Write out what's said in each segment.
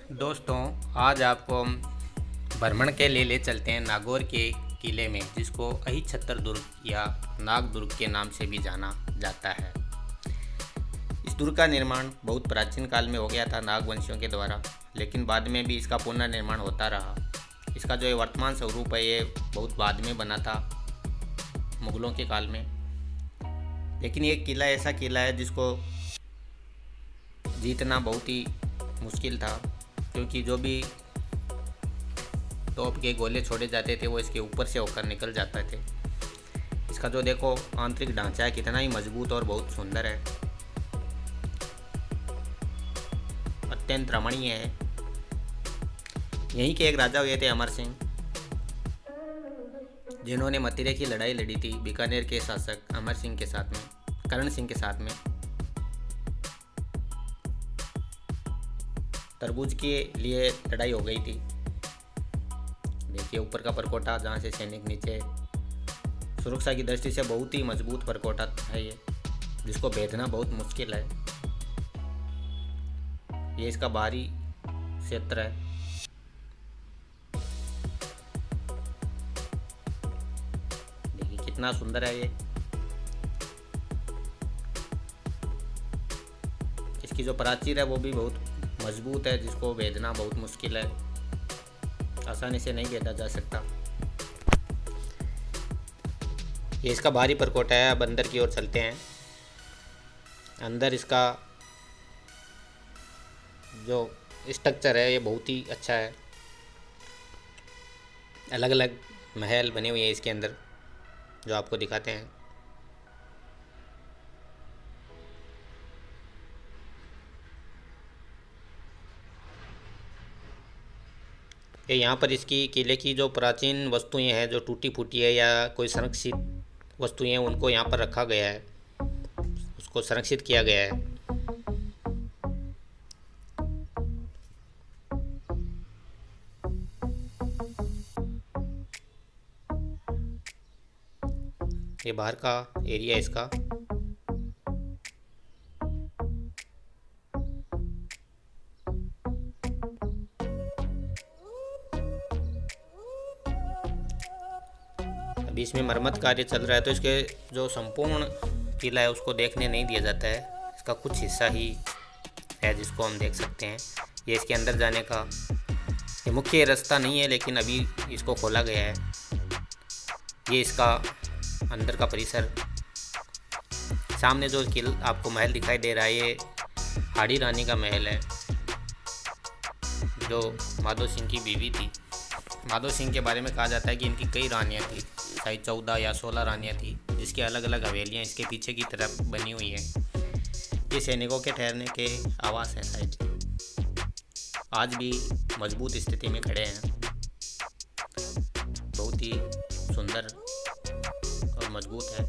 दोस्तों, आज आपको हम भ्रमण के लिए ले चलते हैं नागौर के किले में, जिसको अहिछत्र दुर्ग या नाग दुर्ग के नाम से भी जाना जाता है। इस दुर्ग का निर्माण बहुत प्राचीन काल में हो गया था नागवंशियों के द्वारा, लेकिन बाद में भी इसका पुनर्निर्माण होता रहा। इसका जो ये वर्तमान स्वरूप है ये बहुत बाद में बना था, मुगलों के काल में। लेकिन ये किला ऐसा किला है जिसको जीतना बहुत ही मुश्किल था, क्योंकि जो भी तोप के गोले छोड़े जाते थे वो इसके ऊपर से होकर निकल जाते थे। इसका जो देखो आंतरिक ढांचा है कितना ही मजबूत और बहुत सुंदर है, अत्यंत रमणीय है। यहीं के एक राजा हुए थे अमर सिंह, जिन्होंने मथुरा की लड़ाई लड़ी थी बीकानेर के शासक अमर सिंह के साथ में, करण सिंह के साथ में। तरबूज के लिए लड़ाई हो गई थी। देखिए ऊपर का परकोटा जहाँ से सैनिक नीचे, सुरक्षा की दृष्टि से बहुत ही मजबूत परकोटा है ये, जिसको भेदना बहुत मुश्किल है। ये इसका बाहरी क्षेत्र है। देखिए कितना सुंदर है ये। इसकी जो प्राचीर है वो भी बहुत मजबूत है, जिसको भेदना बहुत मुश्किल है, आसानी से नहीं भेदा जा सकता। ये इसका बाहरी परकोटा है। अब अंदर की ओर चलते हैं। अंदर इसका जो स्ट्रक्चर है ये बहुत ही अच्छा है। अलग अलग महल बने हुए हैं इसके अंदर, जो आपको दिखाते हैं। ये यहाँ पर इसकी किले की जो प्राचीन वस्तुएं हैं जो टूटी फूटी है या कोई संरक्षित वस्तुएं हैं, उनको यहाँ पर रखा गया है, उसको संरक्षित किया गया है। ये बाहर का एरिया है इसका। अभी इसमें मरम्मत कार्य चल रहा है, तो इसके जो संपूर्ण किला है उसको देखने नहीं दिया जाता है। इसका कुछ हिस्सा ही है जिसको हम देख सकते हैं। ये इसके अंदर जाने का ये मुख्य रास्ता नहीं है, लेकिन अभी इसको खोला गया है। ये इसका अंदर का परिसर। सामने जो किला आपको महल दिखाई दे रहा है ये हाड़ी रानी का महल है, जो माधो सिंह की बीवी थी। माधो सिंह के बारे में कहा जाता है कि इनकी कई रानियाँ थी, शायद 14 या 16 रानियाँ थी, जिसकी अलग अलग हवेलियाँ इसके पीछे की तरफ बनी हुई हैं। ये सैनिकों के ठहरने के आवास हैं शायद, आज भी मजबूत स्थिति में खड़े हैं। बहुत ही सुंदर और मजबूत है।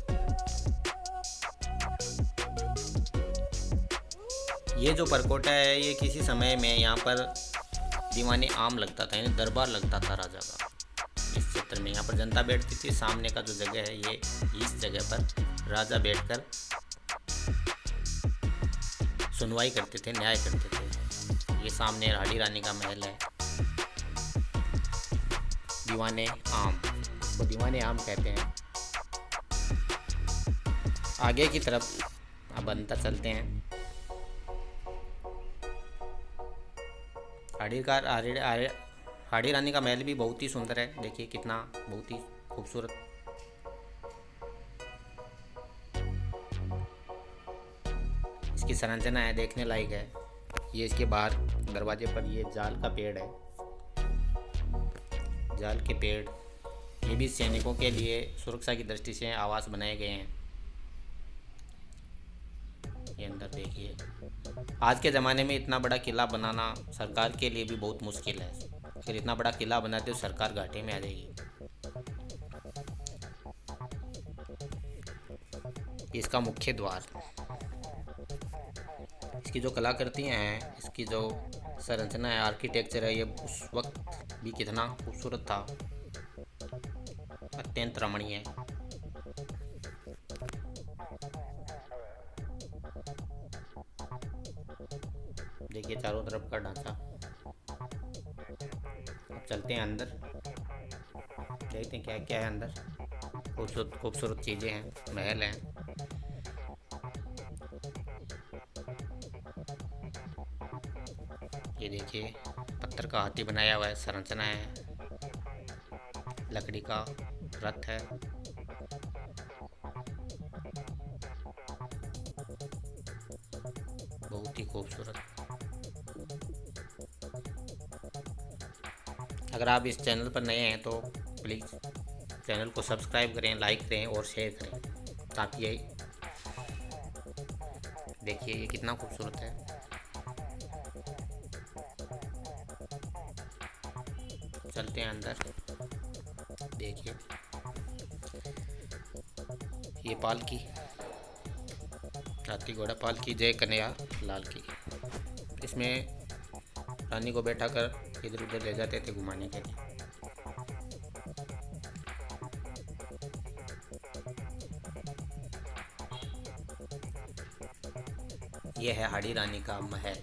ये जो परकोटा है ये किसी समय में यहाँ पर दीवाने आम लगता था, यानी दरबार लगता था राजा का। इस क्षेत्र में यहाँ पर जनता बैठती थी। सामने का जो जगह है ये, इस जगह पर राजा बैठकर सुनवाई करते थे, न्याय करते थे। ये सामने हाड़ी रानी का महल है। दीवाने आम, वो दीवाने आम कहते हैं। आगे की तरफ अब अंदर चलते हैं। हाड़ी रानी का महल भी बहुत ही सुंदर है। देखिए कितना बहुत ही खूबसूरत। इसकी संरचना है, देखने लायक है। ये इसके बाहर दरवाजे पर ये जाल का पेड़ है, जाल के पेड़। ये भी सैनिकों के लिए सुरक्षा की दृष्टि से आवास बनाए गए हैं। ये अंदर देखिए। आज के ज़माने में इतना बड़ा किला बनाना सरकार के लिए भी बहुत मुश्किल है। अगर इतना बड़ा किला बनाते तो सरकार घाटे में आ जाएगी। इसका मुख्य द्वार, इसकी जो कलाकृतियाँ हैं, इसकी जो संरचना है, आर्किटेक्चर है, ये उस वक्त भी कितना खूबसूरत था, अत्यंत रमणीय है। देखिए चारों तरफ का ढांचा। चलते हैं अंदर, देखते हैं क्या क्या है अंदर। खूबसूरत खूबसूरत चीज़ें हैं, महल हैं। ये देखिए, पत्थर का हाथी बनाया हुआ है, संरचना है, लकड़ी का रथ है। बहुत ही खूबसूरत। अगर आप इस चैनल पर नए हैं तो प्लीज़ चैनल को सब्सक्राइब करें, लाइक करें और शेयर करें, ताकि ये देखिए ये कितना खूबसूरत है। चलते हैं अंदर, देखिए ये पालकी, हाथी घोड़ा पालकी, जय कन्हैया लाल की। इसमें रानी को बैठा कर इधर उधर ले जाते थे घुमाने के लिए। यह है हाड़ी रानी का महल,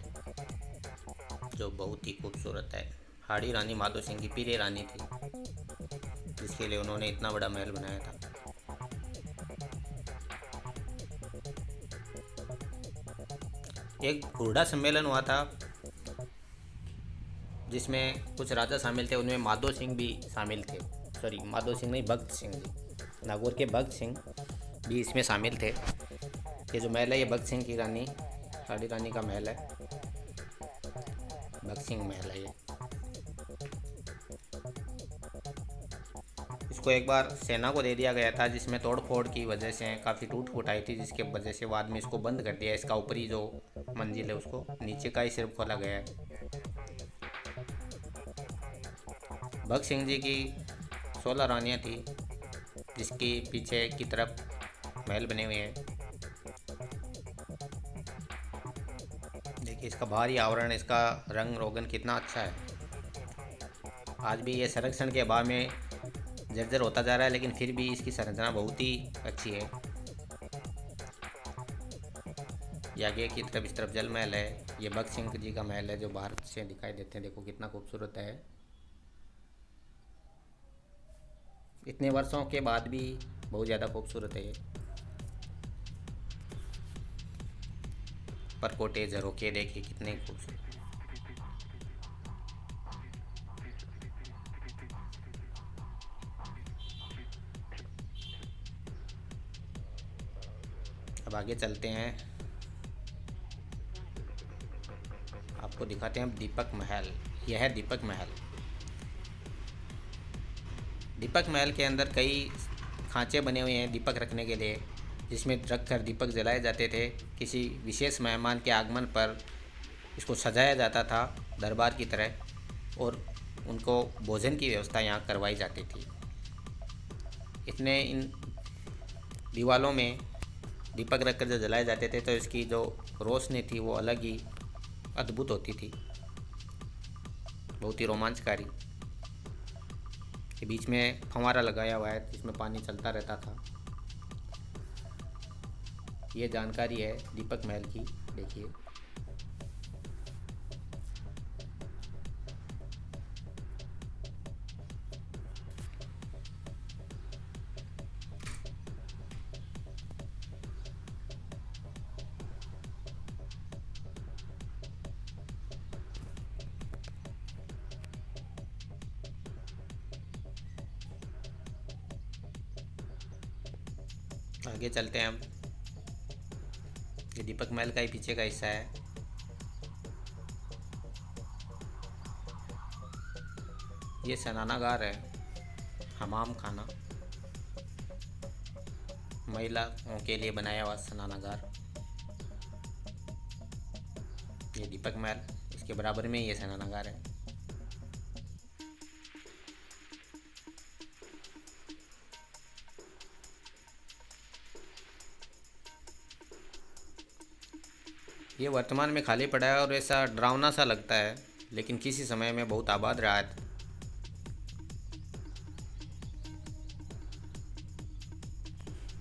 जो बहुत ही खूबसूरत है। हाड़ी रानी माधो सिंह की पीले रानी थी, जिसके लिए उन्होंने इतना बड़ा महल बनाया था। एक हुरडा सम्मेलन हुआ था, जिसमें कुछ राजा शामिल थे, उनमें माधो सिंह भी शामिल थे। सॉरी, माधो सिंह नहीं, भगत सिंह जी, नागौर के भगत सिंह भी इसमें शामिल थे। ये जो महल है ये भगत सिंह की रानी, हाड़ी रानी का महल है, भगत सिंह महल है ये। इसको एक बार सेना को दे दिया गया था, जिसमें तोड़ फोड़ की वजह से काफ़ी टूट फूट आई थी, जिसके वजह से बाद में इसको बंद कर दिया। इसका ऊपरी जो मंजिल है उसको, नीचे का ही सिर्फ खोला गया है। भगत सिंह जी की 16 रानियाँ थी, जिसकी पीछे की तरफ महल बने हुए हैं। देखिए इसका बाहरी आवरण, इसका रंग रोगन कितना अच्छा है। आज भी ये संरक्षण के अभाव में जर्जर होता जा रहा है, लेकिन फिर भी इसकी संरचना बहुत ही अच्छी है। ये आगे की तरफ, इस तरफ जल महल है। ये भगत सिंह जी का महल है, जो बाहर से दिखाई देते हैं। देखो कितना खूबसूरत है। इतने वर्षों के बाद भी बहुत ज़्यादा खूबसूरत है ये। परकोटे झरोखे देखिए कितने खूबसूरत। अब आगे चलते हैं, आपको दिखाते हैं दीपक महल। यह है दीपक महल। दीपक महल के अंदर कई खांचे बने हुए हैं दीपक रखने के लिए, जिसमें रख कर दीपक जलाए जाते थे। किसी विशेष मेहमान के आगमन पर इसको सजाया जाता था दरबार की तरह, और उनको भोजन की व्यवस्था यहाँ करवाई जाती थी। इतने इन दीवालों में दीपक रखकर जो जलाए जाते थे, तो इसकी जो रोशनी थी वो अलग ही अद्भुत होती थी, बहुत ही रोमांचकारी। के बीच में फंवारा लगाया हुआ है, जिसमें पानी चलता रहता था। ये जानकारी है दीपक महल की, देखिए। आगे चलते हैं हम। ये दीपक महल का ही पीछे का हिस्सा है। ये स्नानागार है, हमाम खाना, महिलाओं के लिए बनाया हुआ स्नानागार। ये दीपक महल, इसके बराबर में ये स्नानागार है। ये वर्तमान में खाली पड़ा है और ऐसा डरावना सा लगता है, लेकिन किसी समय में बहुत आबाद रहा है।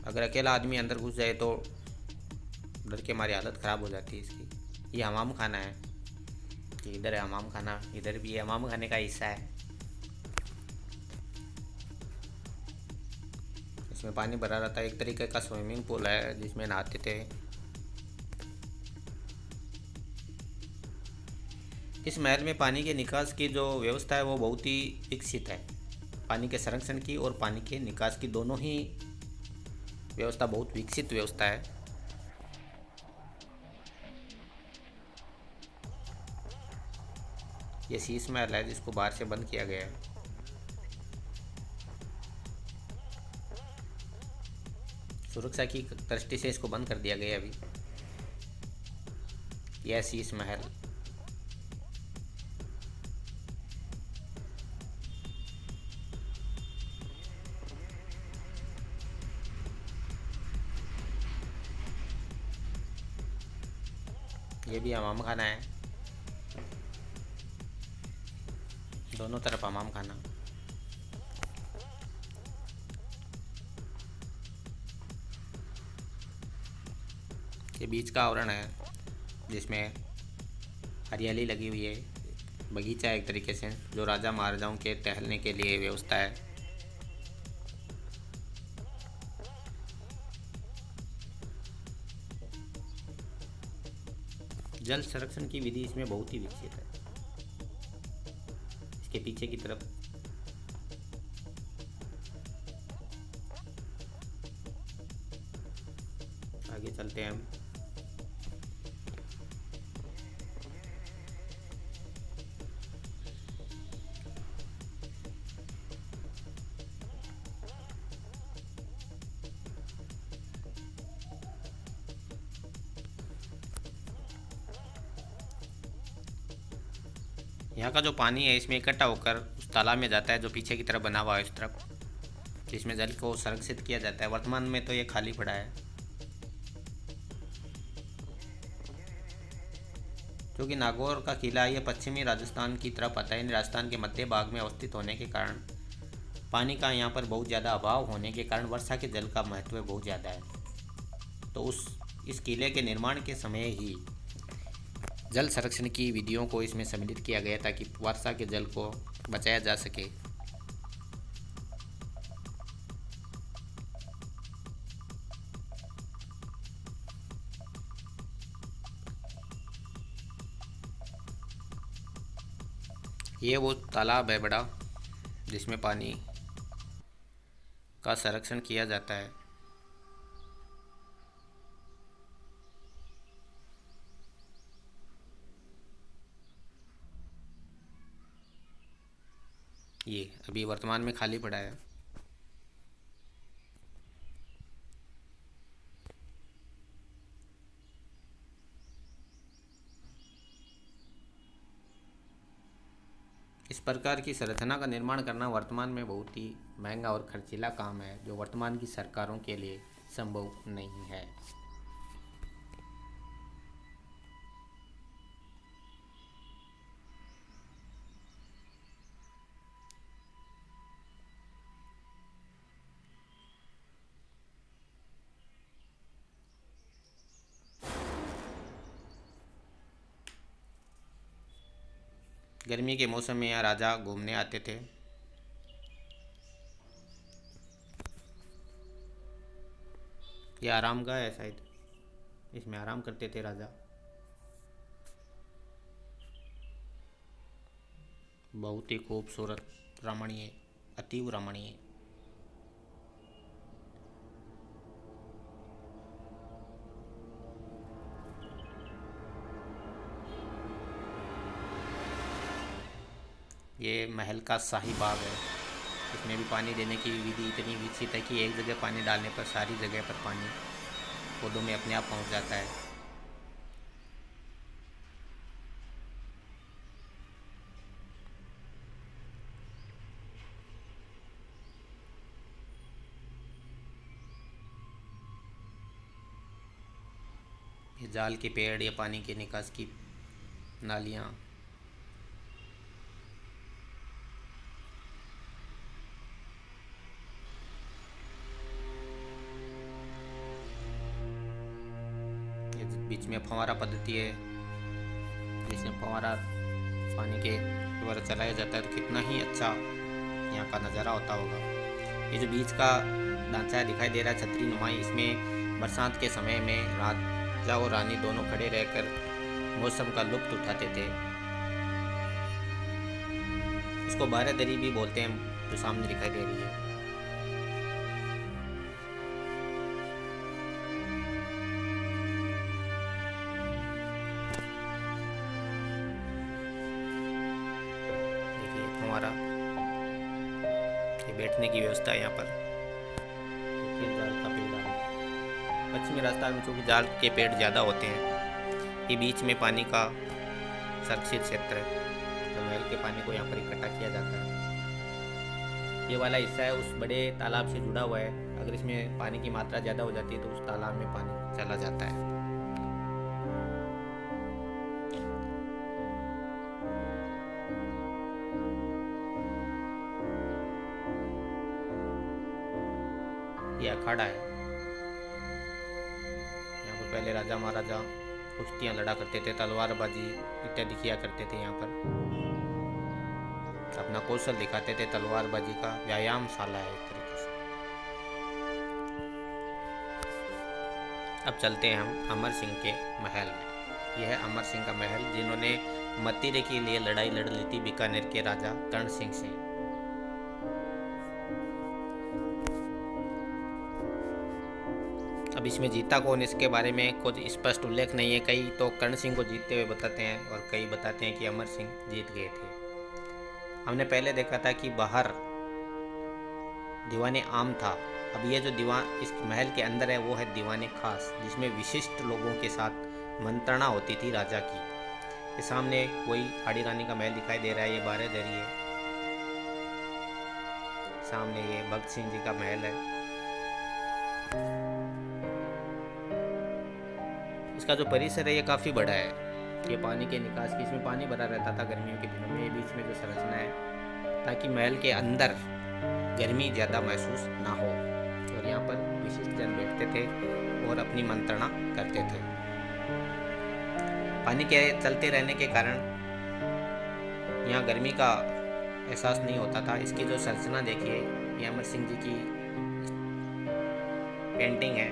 अगर अकेला आदमी अंदर घुस जाए तो डर के मारी हालत ख़राब हो जाती है इसकी। ये हमाम खाना है, इधर है हमाम खाना, इधर भी है हमाम खाने का हिस्सा है। इसमें पानी भरा रहता है, एक तरीके का स्विमिंग पूल है जिसमें नहाते थे। इस महल में पानी के निकास की जो व्यवस्था है वो बहुत ही विकसित है। पानी के संरक्षण की और पानी के निकास की दोनों ही व्यवस्था बहुत विकसित व्यवस्था है। ये शीश महल है जिसको बाहर से बंद किया गया है। सुरक्षा की दृष्टि से इसको बंद कर दिया गया अभी। यह शीश महल ये भी हमाम खाना है, दोनों तरफ हमाम खाना। ये बीच का आवरण है जिसमें हरियाली लगी हुई है, बगीचा है एक तरीके से, जो राजा महाराजाओं के टहलने के लिए व्यवस्था है। जल संरक्षण की विधि इसमें बहुत ही विकसित है। इसके पीछे की तरफ आगे चलते हैं हम। यहाँ का जो पानी है इसमें इकट्ठा होकर उस तालाब में जाता है जो पीछे की तरफ बना हुआ है, उस तरफ जिसमें जल को संरक्षित किया जाता है। वर्तमान में तो ये खाली पड़ा है, क्योंकि नागौर का किला ये पश्चिमी राजस्थान की तरफ आता है। राजस्थान के मध्य भाग में अवस्थित होने के कारण पानी का यहाँ पर बहुत ज़्यादा अभाव होने के कारण वर्षा के जल का महत्व बहुत ज़्यादा है। तो इस किले के निर्माण के समय ही जल संरक्षण की विधियों को इसमें सम्मिलित किया गया ताकि वर्षा के जल को बचाया जा सके। ये वो तालाब है बड़ा जिसमें पानी का संरक्षण किया जाता है। ये अभी वर्तमान में खाली पड़ा है। इस प्रकार की संरचना का निर्माण करना वर्तमान में बहुत ही महंगा और खर्चीला काम है, जो वर्तमान की सरकारों के लिए संभव नहीं है। गर्मी के मौसम में यहाँ राजा घूमने आते थे। ये आराम गाह है शायद, इसमें आराम करते थे राजा। बहुत ही खूबसूरत, रमणीय, अतीव रमणीय। ये महल का शाही बाग है। इसमें भी पानी देने की विधि इतनी विकसित है कि एक जगह पानी डालने पर सारी जगह पर पानी पौधों में अपने आप पहुंच जाता है। ये जाल के पेड़ या पानी के निकास की नालियाँ। बीच में फव्वारा पद्धति है, जिसमें फव्वारा पानी के द्वारा चलाया जाता है। तो कितना ही अच्छा यहाँ का नज़ारा होता होगा। ये जो बीच का ढांचा दिखाई दे रहा है छतरी नुमाई, इसमें बरसात के समय में राजा और रानी दोनों खड़े रहकर मौसम का लुत्फ उठाते थे। इसको बारादरी भी बोलते हैं, जो सामने दिखाई दे रही है। देखिए हमारा ये बैठने की व्यवस्था है यहाँ पर। जाल का पेड़ है पश्चिमी राजस्थान में, चूँकि जाल के पेड़ ज़्यादा होते हैं। ये बीच में पानी का संरक्षित क्षेत्र है, तो महल के पानी को यहाँ पर इकट्ठा किया जाता है। ये वाला हिस्सा है उस बड़े तालाब से जुड़ा हुआ है। अगर इसमें पानी की मात्रा ज़्यादा हो जाती है तो उस तालाब में पानी चला जाता है। ये अखाड़ा है, यहाँ पर पहले राजा महाराजा कुश्तियाँ लड़ा करते थे, तलवारबाजी इत्यादि किया करते थे। यहाँ पर अपना कौशल दिखाते थे, तलवारबाजी का व्यायामशाला है एक तरीके से। अब चलते हैं हम अमर सिंह के महल में। यह है अमर सिंह का महल, जिन्होंने मतीरे के लिए लड़ाई लड़ ली थी बीकानेर के राजा कर्ण सिंह से। अब इसमें जीता कौन, इसके बारे में कुछ स्पष्ट उल्लेख नहीं है। कई तो कर्ण सिंह को जीतते हुए बताते हैं और कई बताते हैं कि अमर सिंह जीत गए थे। हमने पहले देखा था कि बाहर दीवाने आम था। अब ये जो दीवान इस महल के अंदर है वो है दीवाने खास, जिसमें विशिष्ट लोगों के साथ मंत्रणा होती थी राजा की। ये सामने वही हाड़ी रानी का महल दिखाई दे रहा है, ये बारादरी है। सामने ये भगत सिंह जी का महल है। इसका जो परिसर है ये काफ़ी बड़ा है। ये पानी के निकास की, इसमें पानी भरा रहता था गर्मियों के दिनों में। ये बीच में जो संरचना है ताकि महल के अंदर गर्मी ज़्यादा महसूस ना हो। और यहाँ पर विशिष्ट जन बैठते थे और अपनी मंत्रणा करते थे। पानी के चलते रहने के कारण यहाँ गर्मी का एहसास नहीं होता था। इसकी जो संरचना देखिए, ये अमर सिंह जी की पेंटिंग है।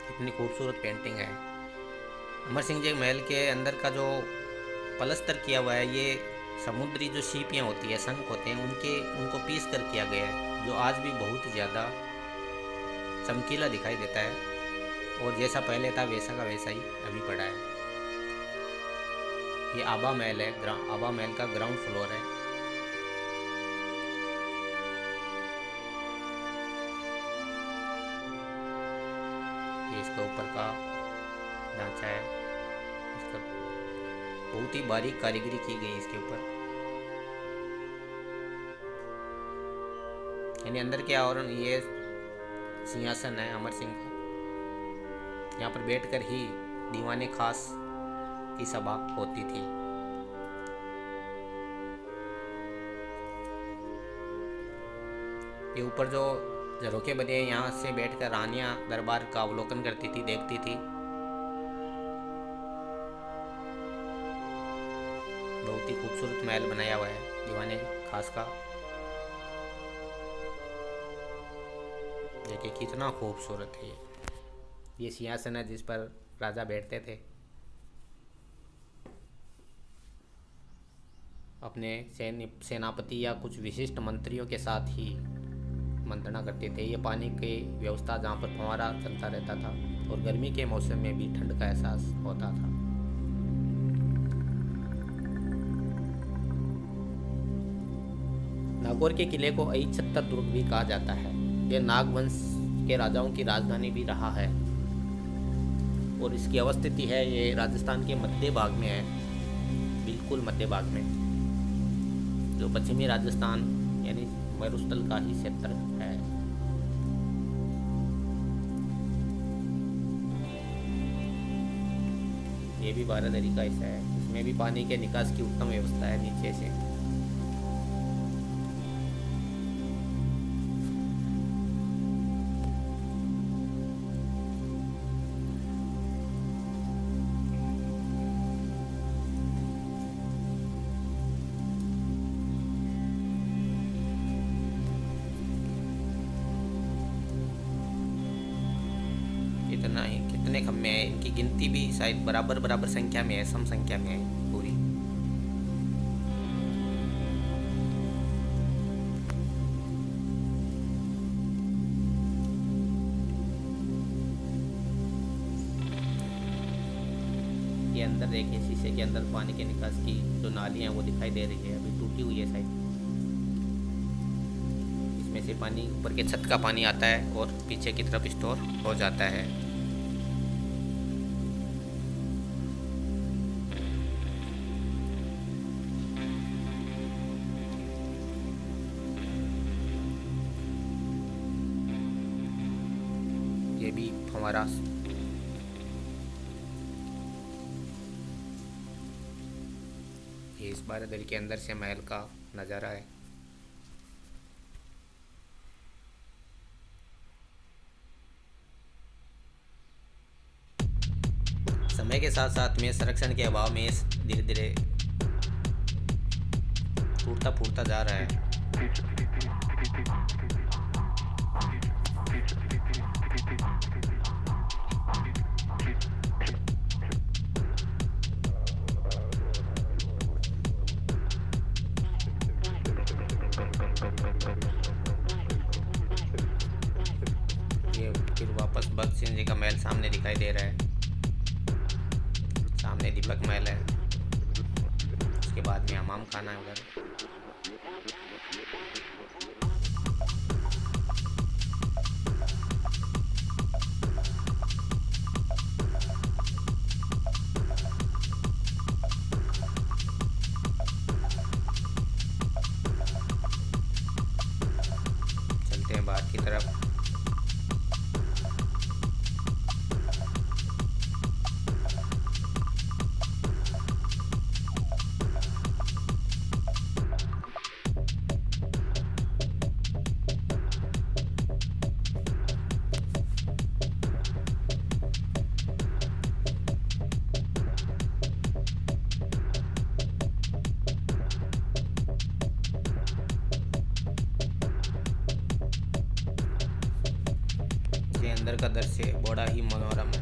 कितनी खूबसूरत पेंटिंग है। अमर सिंह जी महल के अंदर का जो पलस्तर किया हुआ है, ये समुद्री जो सीपियाँ होती है, शंख होते हैं, उनको पीस कर किया गया है, जो आज भी बहुत ज़्यादा चमकीला दिखाई देता है। और जैसा पहले था वैसा का वैसा ही अभी पड़ा है। ये आभा महल है, आभा महल का ग्राउंड फ्लोर है। ये इसका ऊपर का ढांचा है, इसका बहुत ही बारीक कारीगरी की गई इसके ऊपर। यानी अंदर के आवरण, ये सिंहासन है अमर सिंह का। यहाँ पर बैठकर ही दीवाने खास की सभा होती थी। ये ऊपर जो झरोखे बने हैं, यहाँ से बैठकर रानियां दरबार का अवलोकन करती थी, देखती थी। बहुत ही खूबसूरत महल बनाया हुआ है दीवाने खास का। देखिए कितना खूबसूरत है। ये सिंहासन है जिस पर राजा बैठते थे, अपने सेनापति या कुछ विशिष्ट मंत्रियों के साथ ही मंत्रणा करते थे। ये पानी की व्यवस्था जहाँ पर फव्वारा चलता रहता था, और गर्मी के मौसम में भी ठंड का एहसास होता था। नागौर के किले को अहिच्छत्र दुर्ग भी कहा जाता है। यह नागवंश के राजाओं की राजधानी भी रहा है, और इसकी अवस्थिति है, ये राजस्थान के मध्य भाग में है, बिल्कुल मध्य भाग में, जो पश्चिमी राजस्थान यानी मरुस्थल का ही क्षेत्र है। ये भी बारादरी का हिस्सा है। इसमें भी पानी के निकास की उत्तम व्यवस्था है नीचे से। कितने खम्भे हैं, इनकी गिनती भी शायद बराबर संख्या में है, सम संख्या में है पूरी। ये अंदर देखिए, शीशे के अंदर पानी के निकास की जो नाली है वो दिखाई दे रही है, अभी टूटी हुई है शायद। इसमें से पानी ऊपर के छत का पानी आता है और पीछे की तरफ स्टोर हो जाता है। ये भी हमारा इस बारहदरी के अंदर से महल का नज़ारा है। समय के साथ साथ में संरक्षण के अभाव में धीरे धीरे टूटता फूटता जा रहा है। ये फिर वापस भगत सिंह जी का महल सामने दिखाई दे रहा है, सामने दीपक महल है, उसके बाद में हमाम खाना है उधर। चलते हैं बाहर की तरफ। अंदर का दृश्य बड़ा ही मनोरम है।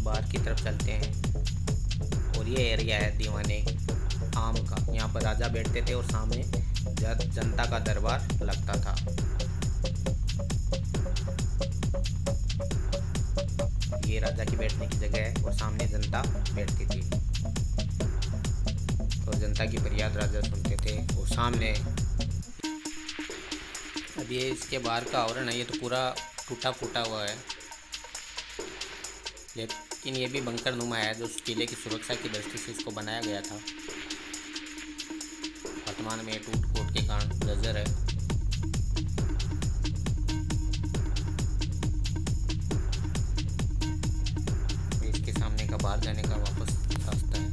बाहर की तरफ चलते हैं और ये एरिया है दीवाने आम का। यहाँ पर राजा बैठते थे और सामने जनता का दरबार लगता था। ये राजा की बैठने की जगह है और सामने जनता बैठती थी और जनता की फरियाद राजा सुनते थे। और सामने अब ये इसके बाहर का आवरण है, ये तो पूरा टूटा फूटा हुआ है, लेकिन ये भी बंकर नुमा है जो उस किले की सुरक्षा की दृष्टि से इसको बनाया गया था। वर्तमान में टूट फूट के कारण जर्जर है। इसके सामने का बाहर जाने का वापस रास्ता है।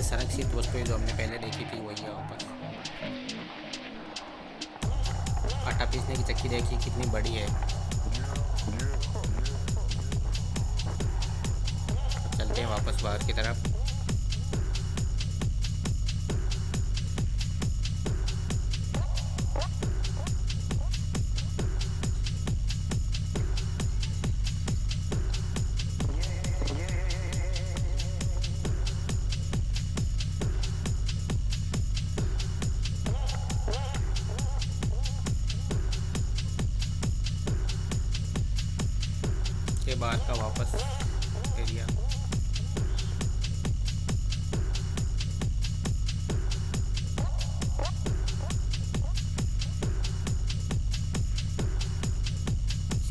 संरक्षित वस्तुएं जो हमने पहले देखी थी वही है वापस। आटा पीसने की चक्की देखिए कितनी बड़ी है। चलते हैं वापस बाहर की तरफ। के बाहर का वापस एरिया।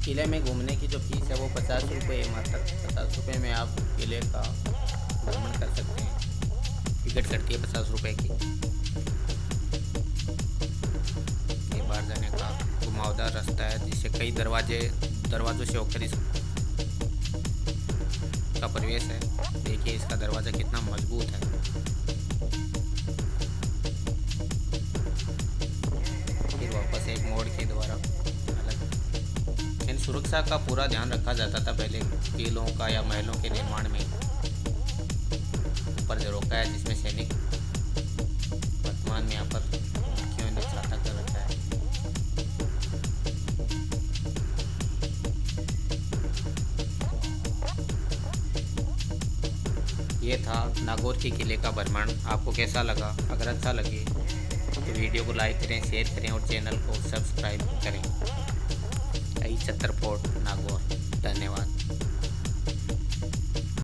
किले में घूमने की जो फीस है वो 50 रुपये मात्र। 50 रुपये में आप किले का भ्रमण कर सकते हैं। टिकट कटती है 50 रुपये की। ये बाहर जाने का घुमावदार रास्ता है जिससे कई दरवाजों से होकर इस इसका प्रवेश है। देखिए इसका दरवाज़ा कितना मजबूत है। फिर वापस एक मोड़ के द्वारा अलग। इन सुरक्षा का पूरा ध्यान रखा जाता था पहले किलों का या महलों के निर्माण में। ऊपर झरोका है जिसमें सैनिक वर्तमान में यहाँ पर मुखियों ने छाता कर रखा है। ये था नागौर के किले का भ्रमण। आपको कैसा लगा? अगर अच्छा लगे तो वीडियो को लाइक करें, शेयर करें और चैनल को सब्सक्राइब करें। आई छत्तर फोर्ट नागौर। धन्यवाद।